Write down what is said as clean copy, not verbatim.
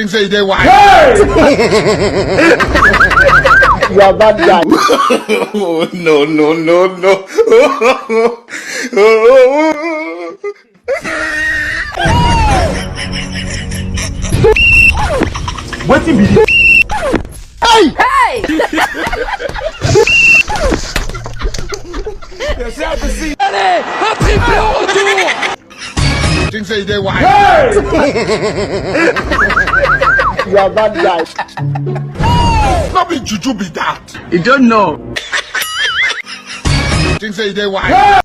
Think say they white. Hey! You are bad guy. Oh, no. What you be? Hey! Allez, un triplé au retour. Think say they white. Hey! You are bad guy. Not be juju be that. You don't know. Think say they white. Hey!